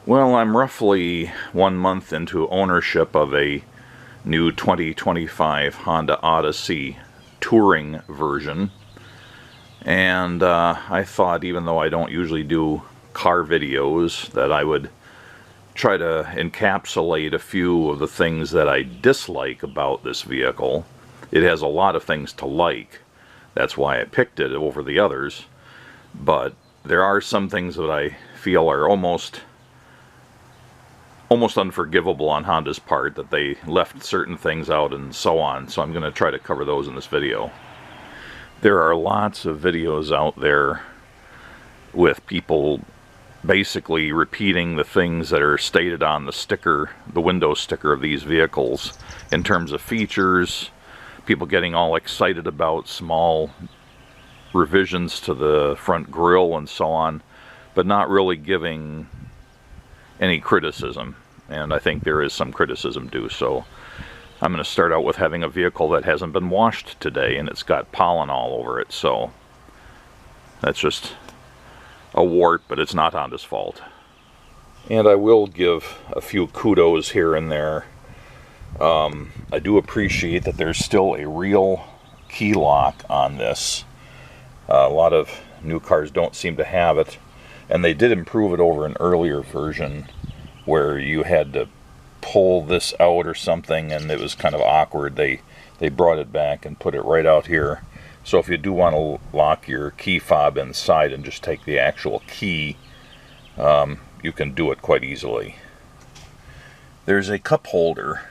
Well, I'm roughly 1 month into ownership of a new 2025 Honda Odyssey touring version, and I thought, even though I don't usually do car videos, that I would try to encapsulate a few of the things that I dislike about this vehicle. It has a lot of things to like. That's why I picked it over the others. But there are some things that I feel are almost unforgivable on Honda's part, that they left certain things out and so on. So I'm going to try to cover those in this video. There are lots of videos out there with people basically repeating the things that are stated on the sticker, the window sticker of these vehicles, in terms of features. People getting all excited about small revisions to the front grille and so on, but not really giving any criticism. And I think there is some criticism due. So I'm going to start out with having a vehicle that hasn't been washed today, and it's got pollen all over it. So that's just a wart, but it's not Honda's fault. And I will give a few kudos here and there. I do appreciate that there's still a real key lock on this. A lot of new cars don't seem to have it, and they did improve it over an earlier version where you had to pull this out or something, and it was kind of awkward. They brought it back and put it right out here. So if you do want to lock your key fob inside and just take the actual key, you can do it quite easily. There's a cup holder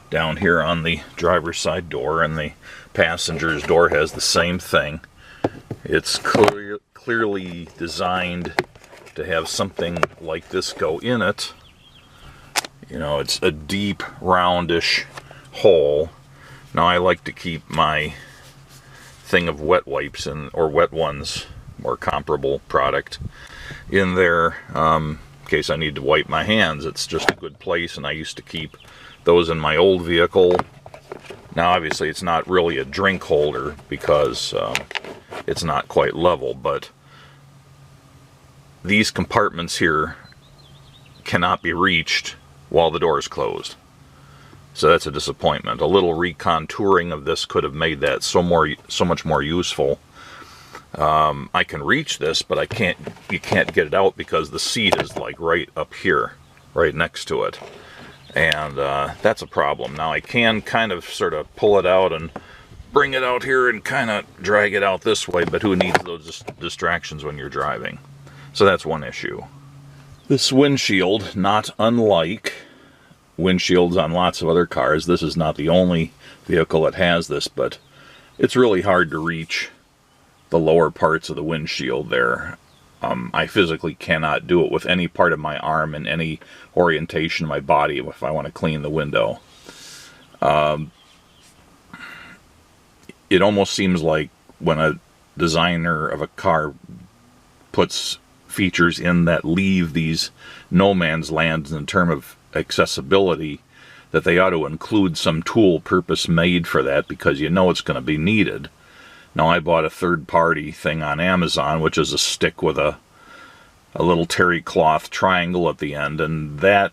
down here on the driver's side door, and the passenger's door has the same thing. It's clearly designed to have something like this go in it. You know, it's a deep, roundish hole. Now I like to keep my thing of wet wipes or wet ones, or comparable product, in there in case I need to wipe my hands. It's just a good place, and I used to keep those in my old vehicle. Now obviously it's not really a drink holder because it's not quite level, but these compartments here cannot be reached while the door is closed. So that's a disappointment. A little recontouring of this could have made that so much more useful. I can reach this, but you can't get it out because the seat is like right up here, right next to it. And that's a problem. Now I can kind of sort of pull it out and bring it out here and kind of drag it out this way, but who needs those distractions when you're driving? So that's one issue. This windshield, not unlike windshields on lots of other cars, this is not the only vehicle that has this, but it's really hard to reach the lower parts of the windshield there. I physically cannot do it with any part of my arm in any orientation of my body if I want to clean the window. It almost seems like when a designer of a car puts features in that leave these no man's lands in terms of accessibility, that they ought to include some tool purpose made for that, because you know it's going to be needed. Now I bought a third-party thing on Amazon, which is a stick with a little terry cloth triangle at the end, and that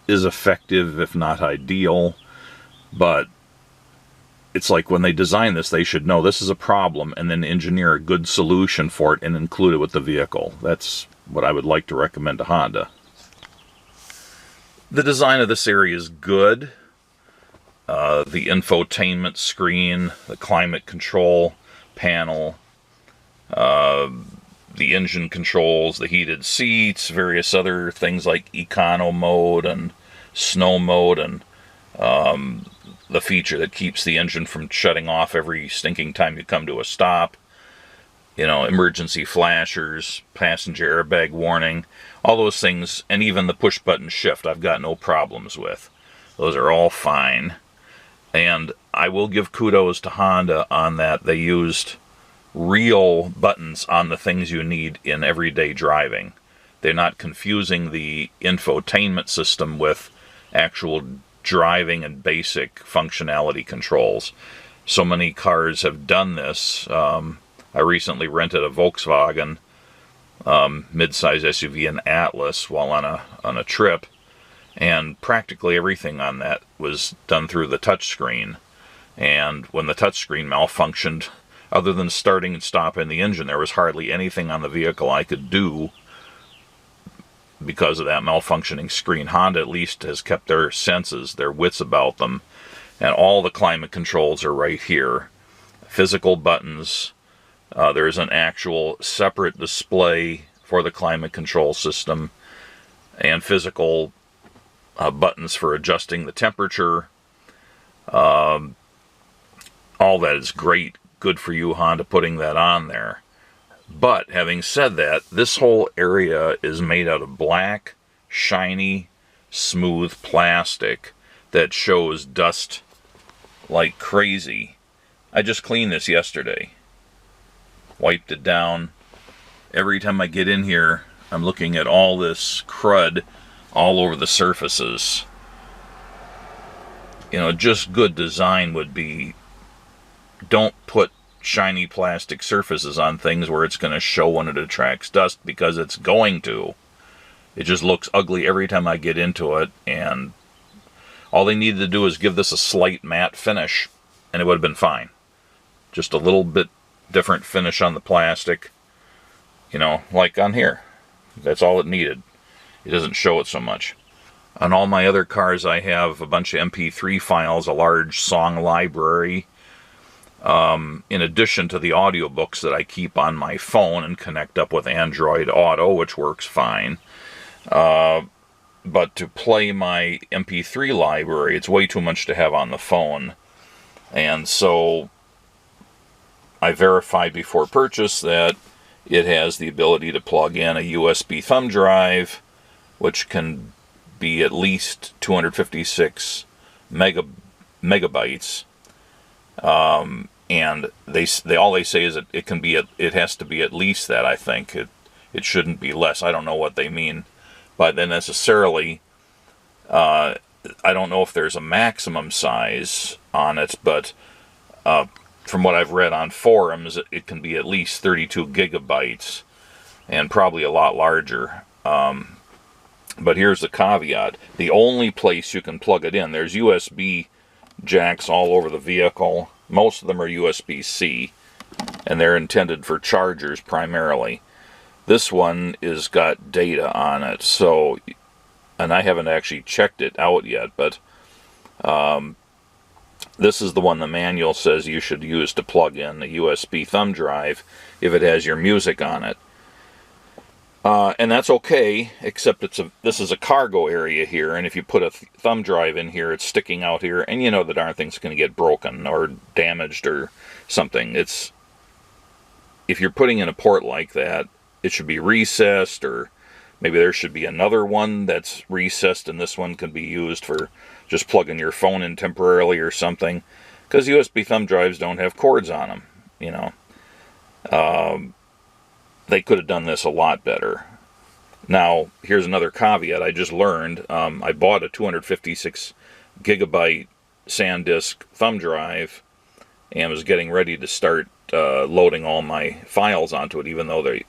is effective, if not ideal. But it's like when they design this, they should know this is a problem and then engineer a good solution for it and include it with the vehicle. That's what I would like to recommend to Honda. The design of this area is good. The infotainment screen, the climate control panel, the engine controls, the heated seats, various other things like econo mode and snow mode, and the feature that keeps the engine from shutting off every stinking time you come to a stop. You know, emergency flashers, passenger airbag warning, all those things, and even the push button shift I've got no problems with. Those are all fine. And I will give kudos to Honda on that. They used real buttons on the things you need in everyday driving. They're not confusing the infotainment system with actual driving and basic functionality controls. So many cars have done this. I recently rented a Volkswagen mid-size SUV, an Atlas, while on a trip, and practically everything on that was done through the touchscreen. And when the touchscreen malfunctioned, other than starting and stopping the engine, there was hardly anything on the vehicle I could do because of that malfunctioning screen. Honda at least has kept their senses, their wits about them, and all the climate controls are right here. Physical buttons. There's an actual separate display for the climate control system, and physical buttons for adjusting the temperature. All that is great. Good for you, Honda, putting that on there. But having said that, this whole area is made out of black, shiny, smooth plastic that shows dust like crazy. I just cleaned this yesterday. Wiped it down. Every time I get in here, I'm looking at all this crud all over the surfaces. You know, just good design would be, don't put shiny plastic surfaces on things where it's going to show when it attracts dust, because it's going to. It just looks ugly every time I get into it, and all they needed to do is give this a slight matte finish, and it would have been fine. Just a little bit different finish on the plastic, you know, like on here. That's all it needed. It doesn't show it so much. On all my other cars, I have a bunch of MP3 files, a large song library, in addition to the audiobooks that I keep on my phone and connect up with Android Auto, which works fine. But to play my MP3 library, it's way too much to have on the phone. And so I verified before purchase that it has the ability to plug in a USB thumb drive, which can be at least 256 megabytes. And all they say is that it has to be at least that. I think it shouldn't be less. I don't know what they mean by that necessarily. I don't know if there's a maximum size on it, but from what I've read on forums, it can be at least 32 gigabytes, and probably a lot larger. But here's the caveat. The only place you can plug it in, there's USB jacks all over the vehicle. Most of them are USB-C, and they're intended for chargers primarily. This one is got data on it, so, and I haven't actually checked it out yet, but this is the one the manual says you should use to plug in a USB thumb drive if it has your music on it. And that's okay, except this is a cargo area here, and if you put a thumb drive in here, it's sticking out here, and you know the darn thing's going to get broken or damaged or something. If you're putting in a port like that, it should be recessed, or maybe there should be another one that's recessed, and this one can be used for just plugging your phone in temporarily or something, because USB thumb drives don't have cords on them, you know. They could have done this a lot better. Now, here's another caveat I just learned. I bought a 256 gigabyte SanDisk thumb drive and was getting ready to start loading all my files onto it, even though they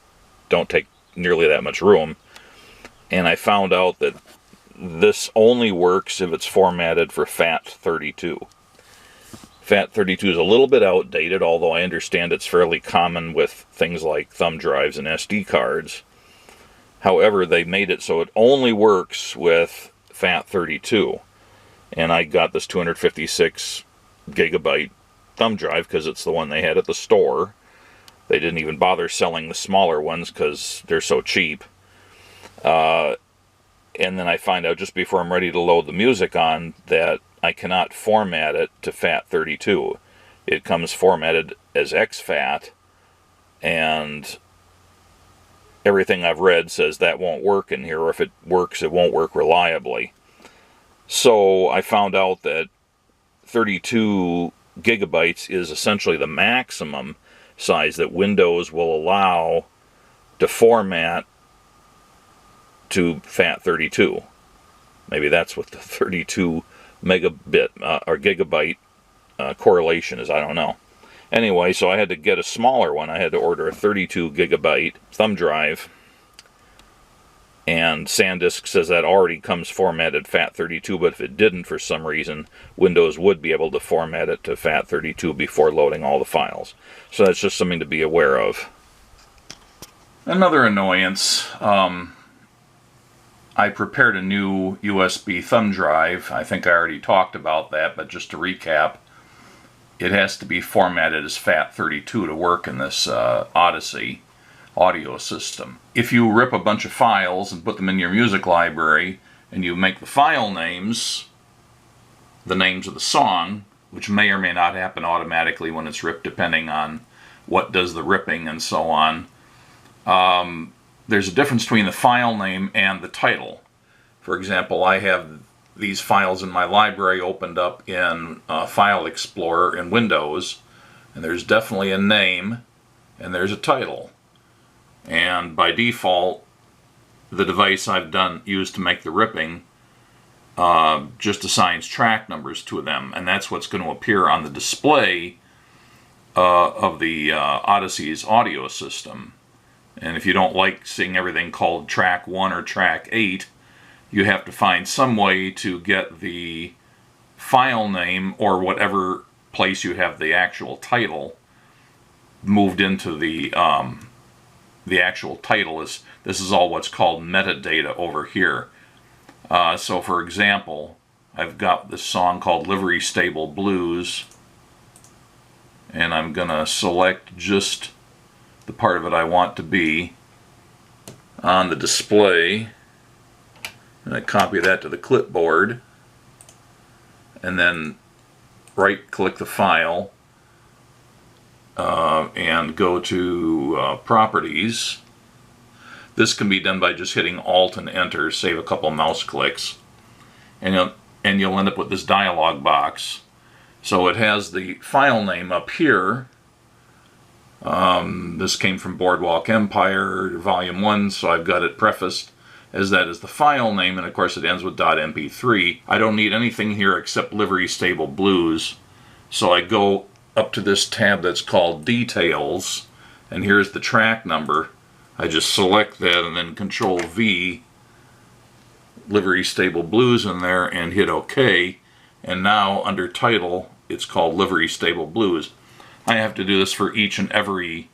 don't take nearly that much room. And I found out that this only works if it's formatted for FAT32. FAT32 is a little bit outdated, although I understand it's fairly common with things like thumb drives and SD cards. However, they made it so it only works with FAT32. And I got this 256 gigabyte thumb drive because it's the one they had at the store. They didn't even bother selling the smaller ones because they're so cheap. And then I find out just before I'm ready to load the music on that I cannot format it to FAT32. It comes formatted as exFAT, and everything I've read says that won't work in here, or if it works, it won't work reliably. So I found out that 32 gigabytes is essentially the maximum size that Windows will allow to format to FAT32. Maybe that's what the 32 megabit or gigabyte correlation is. I don't know. Anyway, so I had to get a smaller one. I had to order a 32 gigabyte thumb drive, And SanDisk says that already comes formatted FAT32, but if it didn't for some reason, Windows would be able to format it to FAT32 before loading all the files. So that's just something to be aware of. Another annoyance, I prepared a new USB thumb drive. I think I already talked about that, but just to recap, it has to be formatted as FAT32 to work in this Odyssey audio system. If you rip a bunch of files and put them in your music library and you make the file names the names of the song, which may or may not happen automatically when it's ripped depending on what does the ripping and so on, there's a difference between the file name and the title. For example, I have these files in my library opened up in File Explorer in Windows, and there's definitely a name and there's a title. And by default, the device I've used to make the ripping just assigns track numbers to them, and that's what's going to appear on the display of the Odyssey's audio system. And if you don't like seeing everything called track 1 or track 8, you have to find some way to get the file name or whatever place you have the actual title moved into the actual title. This is all what's called metadata over here. So for example, I've got this song called Livery Stable Blues, and I'm gonna select just the part of it I want to be on the display, and I copy that to the clipboard, and then right click the file and go to Properties. This can be done by just hitting Alt and Enter, save a couple mouse clicks, and you'll end up with this dialog box. So it has the file name up here. This came from Boardwalk Empire, Volume 1, so I've got it prefaced as that is the file name, and of course it ends with .mp3. I don't need anything here except Livery Stable Blues, so I go up to this tab that's called Details, and here's the track number. I just select that and then Control V, Livery Stable Blues in there, and hit OK. And now under Title, it's called Livery Stable Blues. I have to do this for each and every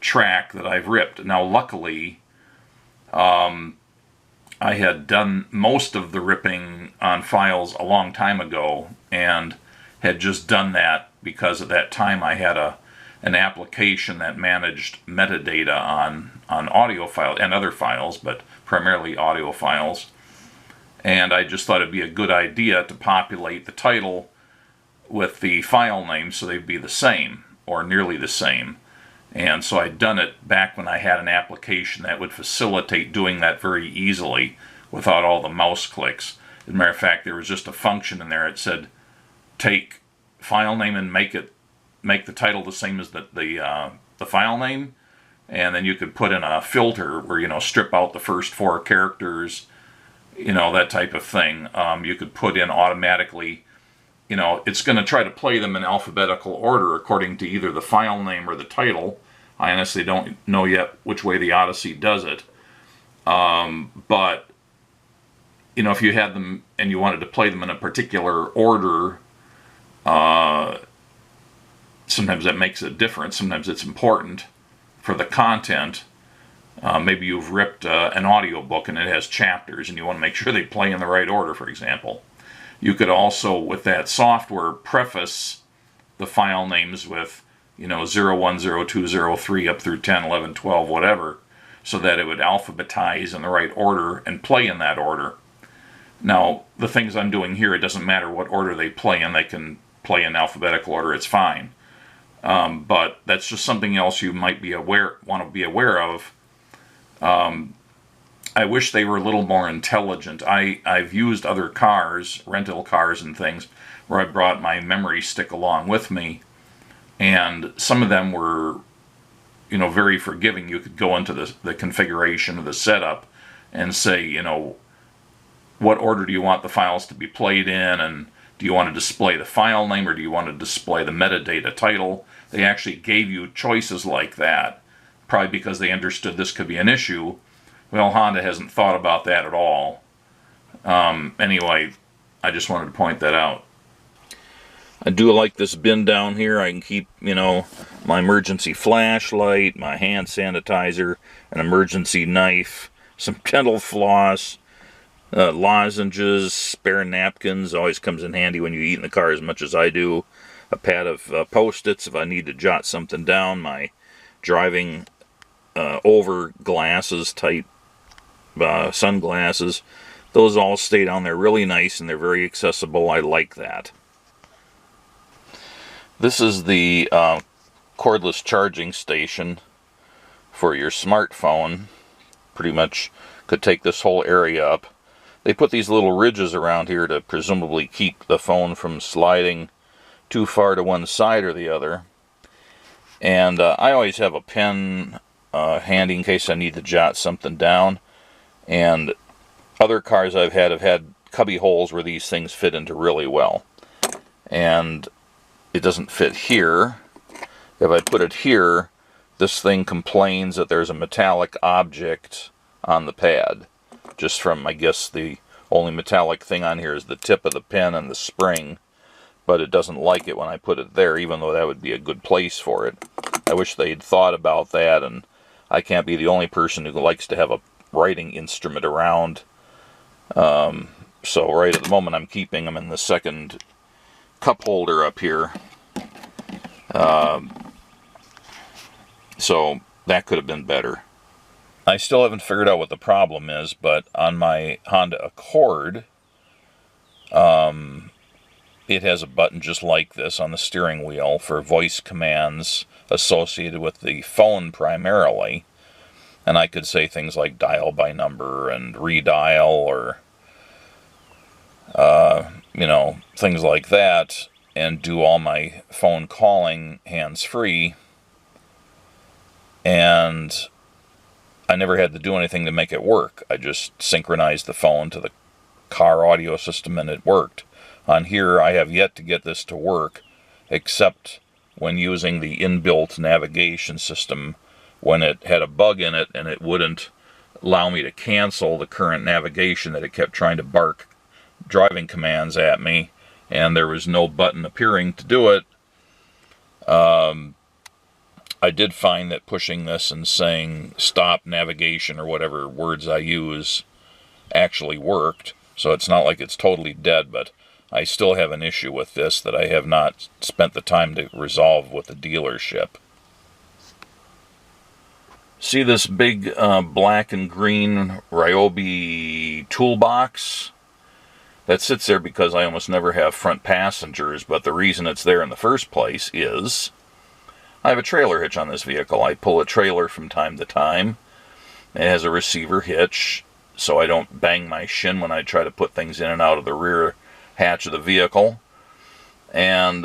track that I've ripped. Now luckily, I had done most of the ripping on files a long time ago and had just done that because at that time I had an application that managed metadata on audio files and other files, but primarily audio files. And I just thought it'd be a good idea to populate the title with the file name so they'd be the same, or nearly the same. And so I'd done it back when I had an application that would facilitate doing that very easily without all the mouse clicks. As a matter of fact, there was just a function in there that said, take file name and make the title the same as the file name, and then you could put in a filter where, you know, strip out the first 4 characters, you know, that type of thing. You could put in automatically, you know, it's going to try to play them in alphabetical order according to either the file name or the title. I honestly don't know yet which way the Odyssey does it. But, you know, if you had them and you wanted to play them in a particular order, sometimes that makes a difference. Sometimes it's important for the content. Maybe you've ripped an audio book and it has chapters and you want to make sure they play in the right order, for example. You could also, with that software, preface the file names with, you know, 01, 02, 03 up through 10, 11, 12, whatever, so that it would alphabetize in the right order and play in that order. Now, the things I'm doing here, it doesn't matter what order they play in. They can play in alphabetical order, it's fine. But that's just something else you might want to be aware of. I wish they were a little more intelligent. I've used other cars, rental cars and things, where I brought my memory stick along with me, and some of them were, you know, very forgiving. You could go into the configuration of the setup and say, you know, what order do you want the files to be played in, and do you want to display the file name or do you want to display the metadata title? They actually gave you choices like that, probably because they understood this could be an issue. Well, Honda hasn't thought about that at all. Anyway, I just wanted to point that out. I do like this bin down here. I can keep, my emergency flashlight, my hand sanitizer, an emergency knife, some dental floss, lozenges, spare napkins. Always comes in handy when you eat in the car as much as I do. A pad of Post-its if I need to jot something down. My driving over glasses type sunglasses. Those all stay down there really nice and they're very accessible. I like that. This is the cordless charging station for your smartphone. Pretty much could take this whole area up. They put these little ridges around here to presumably keep the phone from sliding too far to one side or the other. And I always have a pen handy in case I need to jot something down. And other cars I've had cubby holes where these things fit into really well. And it doesn't fit here. If I put it here, this thing complains that there's a metallic object on the pad. Just from, I guess, the only metallic thing on here is the tip of the pen and the spring. But it doesn't like it when I put it there, even though that would be a good place for it. I wish they'd thought about that, and I can't be the only person who likes to have a writing instrument around. So right at the moment I'm keeping them in the second cup holder up here. So that could have been better. I still haven't figured out what the problem is, but on my Honda Accord, it has a button just like this on the steering wheel for voice commands associated with the phone primarily. And I could say things like dial by number and redial or, things like that, and do all my phone calling hands-free. And I never had to do anything to make it work. I just synchronized the phone to the car audio system and it worked. On here, I have yet to get this to work, except when using the inbuilt navigation system, when it had a bug in it and it wouldn't allow me to cancel the current navigation, that it kept trying to bark driving commands at me, and there was no button appearing to do it. I did find that pushing this and saying stop navigation or whatever words I use actually worked, so it's not like it's totally dead, but I still have an issue with this that I have not spent the time to resolve with the dealership. See this big black and green Ryobi toolbox? That sits there because I almost never have front passengers, but the reason it's there in the first place is I have a trailer hitch on this vehicle. I pull a trailer from time to time. It has a receiver hitch, so I don't bang my shin when I try to put things in and out of the rear hatch of the vehicle. And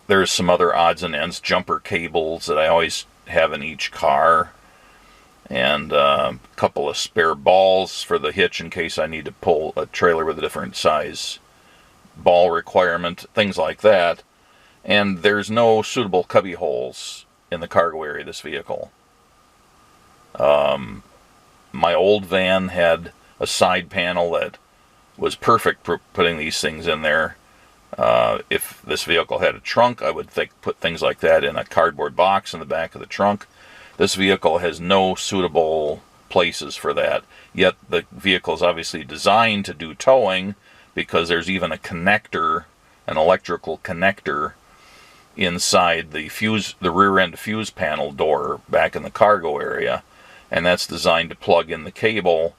there's some other odds and ends, jumper cables that I always have in each car, and a couple of spare balls for the hitch in case I need to pull a trailer with a different size ball requirement, things like that. And there's no suitable cubby holes in the cargo area of this vehicle. My old van had a side panel that was perfect for putting these things in there. If this vehicle had a trunk, I would put things like that in a cardboard box in the back of the trunk. This vehicle has no suitable places for that. Yet the vehicle is obviously designed to do towing, because there's even a connector, an electrical connector, inside the rear end fuse panel door back in the cargo area, and that's designed to plug in the cable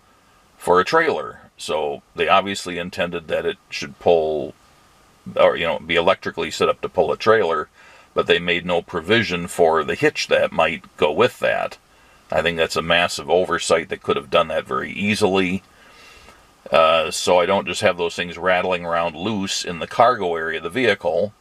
for a trailer. So they obviously intended that it should pull, or be electrically set up to pull a trailer, but they made no provision for the hitch that might go with that. I think that's a massive oversight. They could have done that very easily. So I don't just have those things rattling around loose in the cargo area of the vehicle,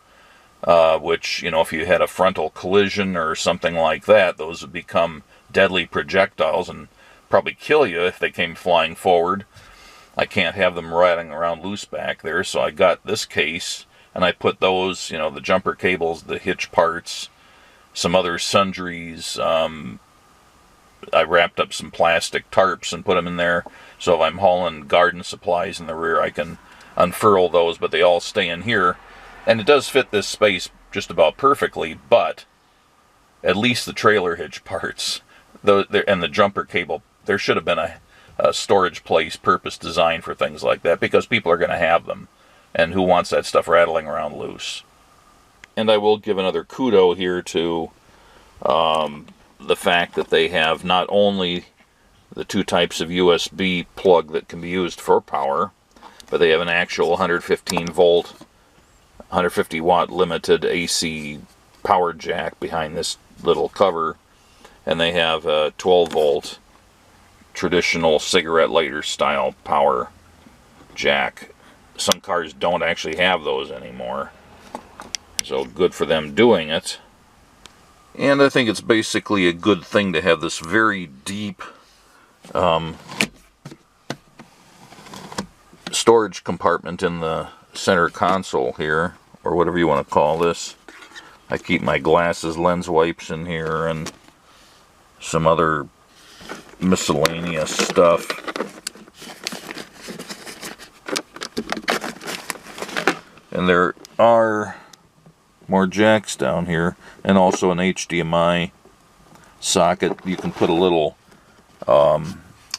which, if you had a frontal collision or something like that, those would become deadly projectiles and probably kill you if they came flying forward. I can't have them rattling around loose back there, so I got this case, and I put those, the jumper cables, the hitch parts, some other sundries, I wrapped up some plastic tarps and put them in there, so if I'm hauling garden supplies in the rear, I can unfurl those, but they all stay in here. And it does fit this space just about perfectly, but at least the trailer hitch parts and the jumper cable, there should have been a storage place purpose designed for things like that, because people are going to have them, and who wants that stuff rattling around loose? And I will give another kudo here to the fact that they have not only the two types of USB plug that can be used for power, but they have an actual 115 volt, 150 watt limited AC power jack behind this little cover, and they have a 12 volt traditional cigarette lighter style power jack. Some cars don't actually have those anymore, so good for them doing it. And I think it's basically a good thing to have this very deep storage compartment in the center console here, or whatever you want to call this. I keep my glasses, lens wipes in here, and some other miscellaneous stuff. And there are more jacks down here, and also an HDMI socket. You can put a little,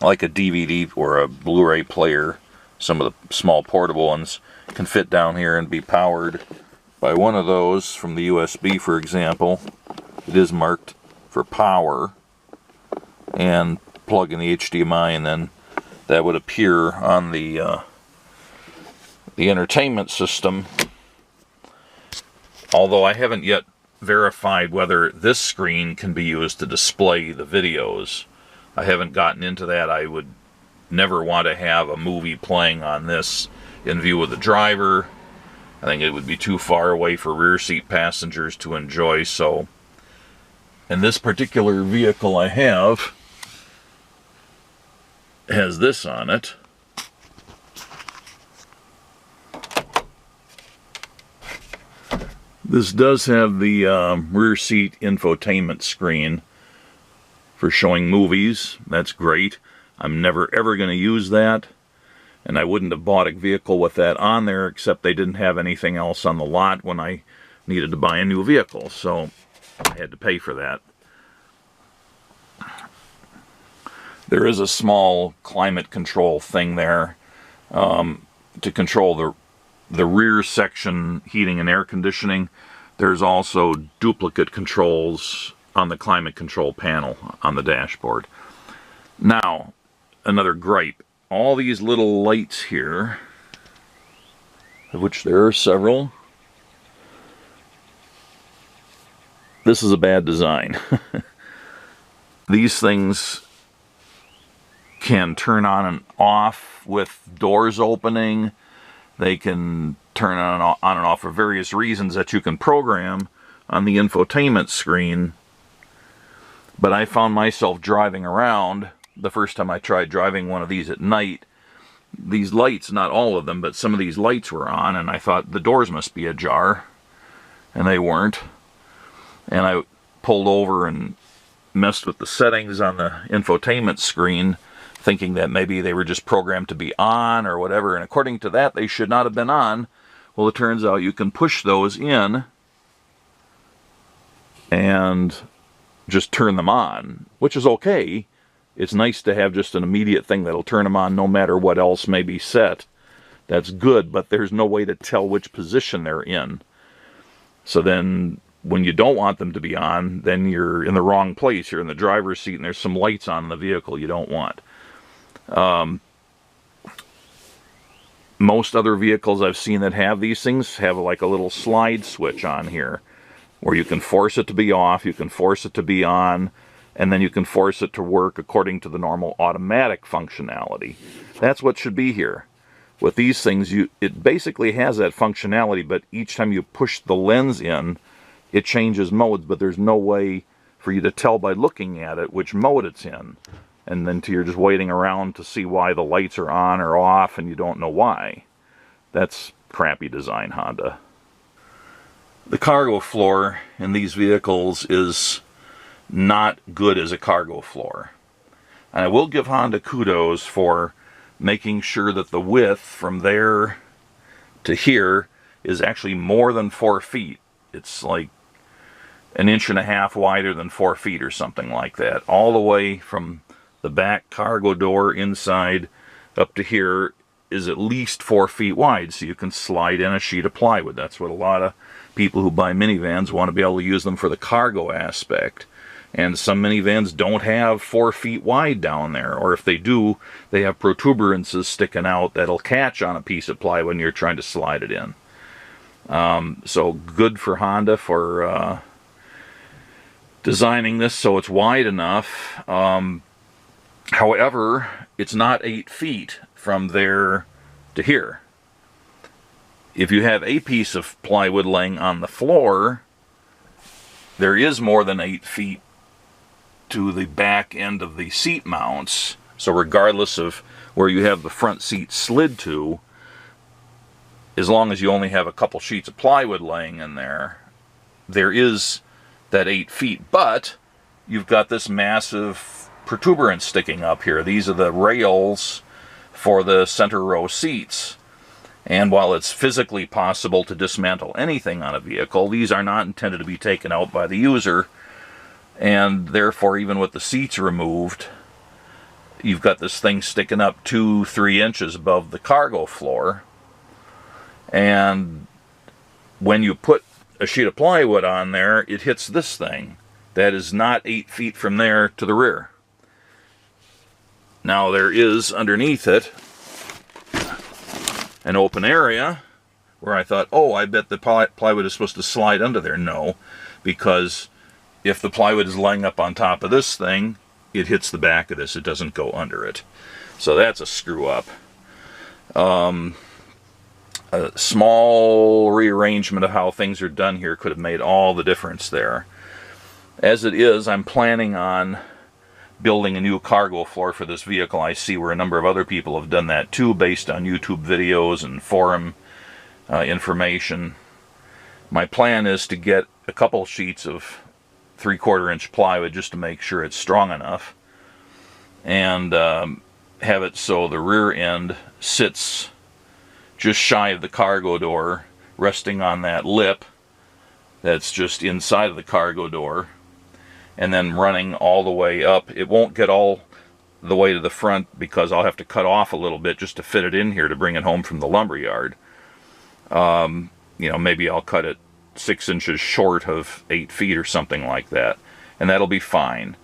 like a DVD or a Blu-ray player. Some of the small portable ones can fit down here and be powered by one of those from the USB, for example. It is marked for power, and plug in the HDMI, and then that would appear on the entertainment system. Although I haven't yet verified whether this screen can be used to display the videos. I haven't gotten into that. I would never want to have a movie playing on this in view of the driver. I think it would be too far away for rear seat passengers to enjoy, so in this particular vehicle I have has this on it. This does have the rear seat infotainment screen for showing movies. That's great. I'm never ever going to use that, and I wouldn't have bought a vehicle with that on there, except they didn't have anything else on the lot when I needed to buy a new vehicle, so I had to pay for that. There is a small climate control thing there to control the rear section heating and air conditioning. There's also duplicate controls on the climate control panel on the dashboard. Now, another gripe. All these little lights here, of which there are several, this is a bad design. These things can turn on and off with doors opening. They can turn on and off for various reasons that you can program on the infotainment screen. But I found myself driving around the first time I tried driving one of these at night. These lights, not all of them, but some of these lights were on, and I thought the doors must be ajar, and they weren't. And I pulled over and messed with the settings on the infotainment screen, thinking that maybe they were just programmed to be on or whatever, and according to that they should not have been on. Well, it turns out you can push those in and just turn them on, which is okay. It's nice to have just an immediate thing that'll turn them on no matter what else may be set. That's good, but there's no way to tell which position they're in. So then when you don't want them to be on, then you're in the wrong place. You're in the driver's seat and there's some lights on in the vehicle you don't want. Most other vehicles I've seen that have these things have like a little slide switch on here where you can force it to be off, you can force it to be on, and then you can force it to work according to the normal automatic functionality. That's what should be here. With these things, it basically has that functionality, but each time you push the lens in, it changes modes, but there's no way for you to tell by looking at it which mode it's in. And then you're just waiting around to see why the lights are on or off, and you don't know why. That's crappy design, Honda. The cargo floor in these vehicles is not good as a cargo floor. And I will give Honda kudos for making sure that the width from there to here is actually more than 4 feet. It's like 1.5 inches wider than 4 feet or something like that. All the way from the back cargo door inside up to here is at least 4 feet wide, so you can slide in a sheet of plywood. That's what a lot of people who buy minivans want to be able to use them for the cargo aspect. And some minivans don't have 4 feet wide down there, or if they do, they have protuberances sticking out that'll catch on a piece of plywood when you're trying to slide it in. So good for Honda for designing this so it's wide enough. However, it's not 8 feet from there to here. If you have a piece of plywood laying on the floor, there is more than 8 feet to the back end of the seat mounts. So regardless of where you have the front seat slid to, as long as you only have a couple sheets of plywood laying in there, there is that 8 feet. But you've got this massive protuberance sticking up here. These are the rails for the center row seats. And while it's physically possible to dismantle anything on a vehicle, these are not intended to be taken out by the user. And therefore, even with the seats removed, you've got this thing sticking up 2-3 inches above the cargo floor. And when you put a sheet of plywood on there, it hits this thing. That is not 8 feet from there to the rear. Now there is underneath it an open area where I thought, oh, I bet the plywood is supposed to slide under there. No, because if the plywood is laying up on top of this thing, it hits the back of this. It doesn't go under it. So that's a screw up. A small rearrangement of how things are done here could have made all the difference there. As it is, I'm planning on building a new cargo floor for this vehicle. I see where a number of other people have done that too, based on YouTube videos and forum information. My plan is to get a couple sheets of 3/4 inch plywood just to make sure it's strong enough, and have it so the rear end sits just shy of the cargo door, resting on that lip that's just inside of the cargo door, and then running all the way up. It won't get all the way to the front because I'll have to cut off a little bit just to fit it in here to bring it home from the lumberyard. You know, maybe I'll cut it 6 inches short of 8 feet or something like that, and that'll be fine.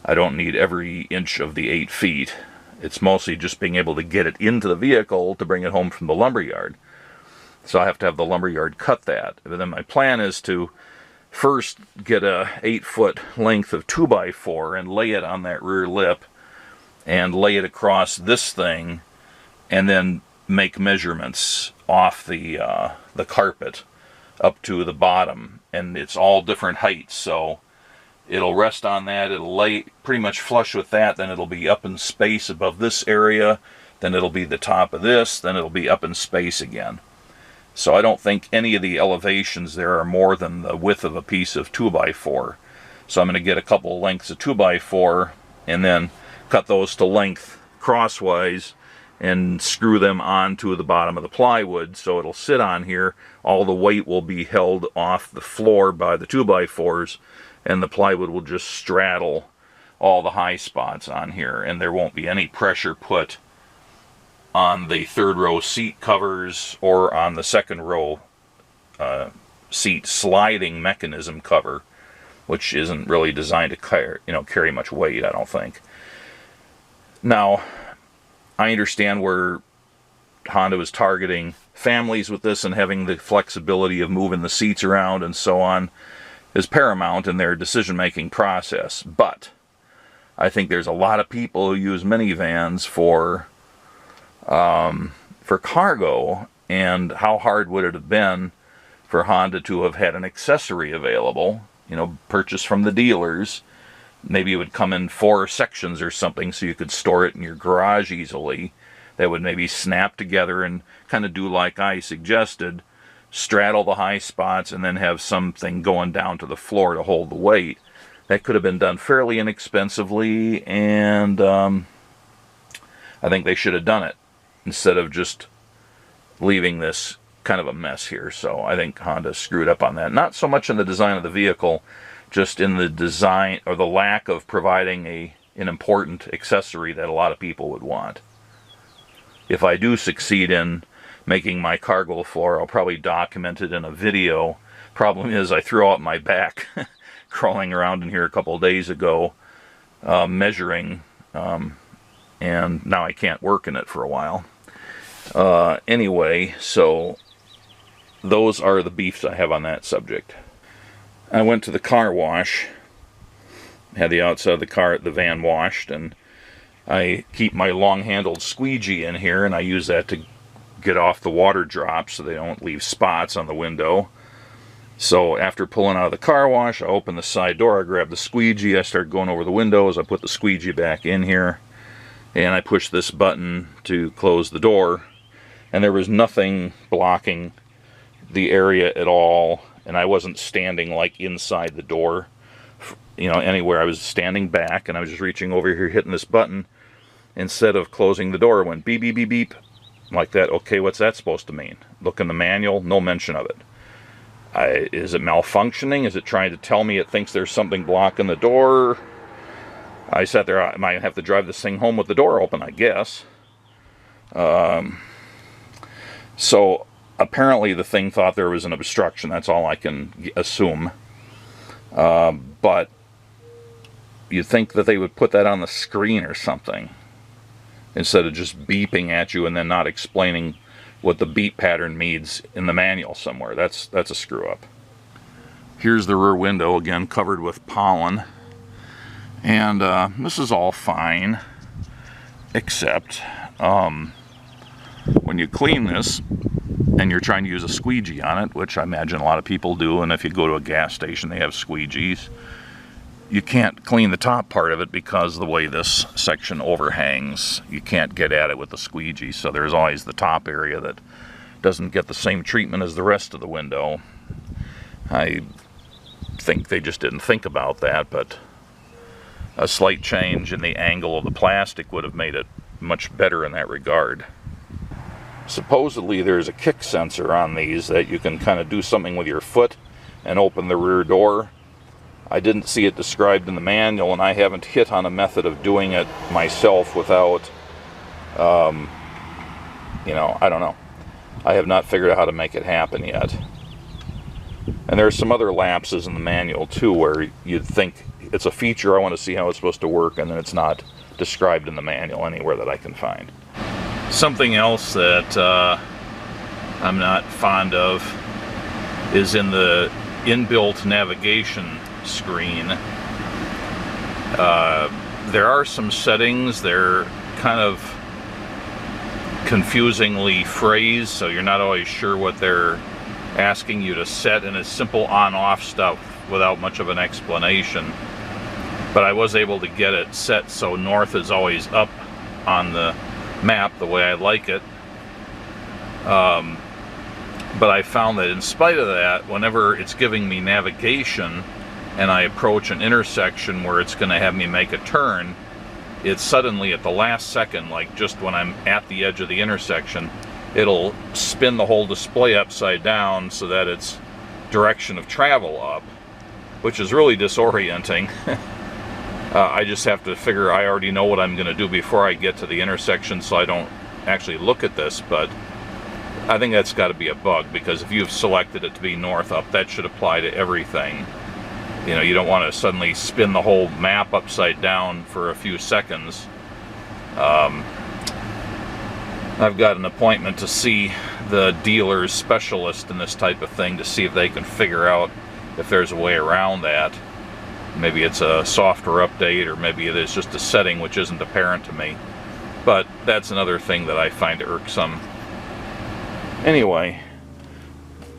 I don't need every inch of the 8 feet. It's mostly just being able to get it into the vehicle to bring it home from the lumberyard. So I have to have the lumberyard cut that. But then my plan is to first get a 8-foot length of 2x4 and lay it on that rear lip and lay it across this thing, and then make measurements off the carpet up to the bottom. And it's all different heights, so it'll rest on that, it'll lay pretty much flush with that, then it'll be up in space above this area, then it'll be the top of this, then it'll be up in space again. So I don't think any of the elevations there are more than the width of a piece of 2x4. So I'm going to get a couple lengths of 2x4 and then cut those to length crosswise and screw them onto the bottom of the plywood so it'll sit on here. All the weight will be held off the floor by the 2x4s, and the plywood will just straddle all the high spots on here, and there won't be any pressure put on the third row seat covers or on the second row seat sliding mechanism cover, which isn't really designed to carry much weight, I don't think. Now, I understand where Honda was targeting families with this, and having the flexibility of moving the seats around and so on is paramount in their decision-making process. But I think there's a lot of people who use minivans for cargo, and how hard would it have been for Honda to have had an accessory available, purchased from the dealers. Maybe it would come in 4 sections or something, so you could store it in your garage easily. That would maybe snap together and kind of do like I suggested, straddle the high spots and then have something going down to the floor to hold the weight. That could have been done fairly inexpensively, and I think they should have done it instead of just leaving this kind of a mess here. So I think Honda screwed up on that. Not so much in the design of the vehicle, just in the design or the lack of providing an important accessory that a lot of people would want. If I do succeed in making my cargo floor, I'll probably document it in a video. Problem is, I threw out my back crawling around in here a couple of days ago, measuring, and now I can't work in it for a while. Anyway, so those are the beefs I have on that subject. I went to the car wash, had the outside of the van washed, and I keep my long-handled squeegee in here, and I use that to get off the water drops so they don't leave spots on the window. So after pulling out of the car wash, I open the side door, I grab the squeegee, I start going over the windows, I put the squeegee back in here, and I push this button to close the door, and there was nothing blocking the area at all, and I wasn't standing like inside the door, you know, anywhere. I was standing back, and I was just reaching over here, hitting this button. Instead of closing the door, it went beep, beep, beep, beep, like that. Okay, what's that supposed to mean? Look in the manual, no mention of it. Is it malfunctioning? Is it trying to tell me it thinks there's something blocking the door? I sat there, I might have to drive this thing home with the door open, I guess. So apparently the thing thought there was an obstruction. That's all I can assume. But you'd think that they would put that on the screen or something, instead of just beeping at you and then not explaining what the beep pattern means in the manual somewhere. That's a screw up. Here's the rear window, again covered with pollen, and this is all fine, except when you clean this and you're trying to use a squeegee on it, which I imagine a lot of people do, and if you go to a gas station they have squeegees, you can't clean the top part of it because of the way this section overhangs. You can't get at it with the squeegee, so there's always the top area that doesn't get the same treatment as the rest of the window. I think they just didn't think about that, but a slight change in the angle of the plastic would have made it much better in that regard. Supposedly there's a kick sensor on these that you can kind of do something with your foot and open the rear door. I didn't see it described in the manual, and I haven't hit on a method of doing it myself without, you know, I don't know. I have not figured out how to make it happen yet. And there's some other lapses in the manual too, where you'd think it's a feature, I want to see how it's supposed to work, and then it's not described in the manual anywhere that I can find. Something else that I'm not fond of is in the inbuilt navigation screen. There are some settings, they're kind of confusingly phrased, so you're not always sure what they're asking you to set, and it's simple on-off stuff without much of an explanation. But I was able to get it set so north is always up on the map the way I like it. But I found that in spite of that, whenever it's giving me navigation and I approach an intersection where it's going to have me make a turn, it's suddenly at the last second, like just when I'm at the edge of the intersection, it'll spin the whole display upside down so that it's direction of travel up, which is really disorienting. I just have to figure I already know what I'm going to do before I get to the intersection, so I don't actually look at this. But I think that's got to be a bug, because if you've selected it to be north up, that should apply to everything. You know, you don't want to suddenly spin the whole map upside down for a few seconds. I've got an appointment to see the dealer's specialist in this type of thing to see if they can figure out if there's a way around that. Maybe it's a software update, or maybe it is just a setting which isn't apparent to me. But that's another thing that I find irksome. Anyway,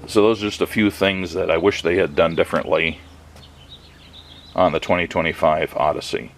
so those are just a few things that I wish they had done differently on the 2025 Odyssey.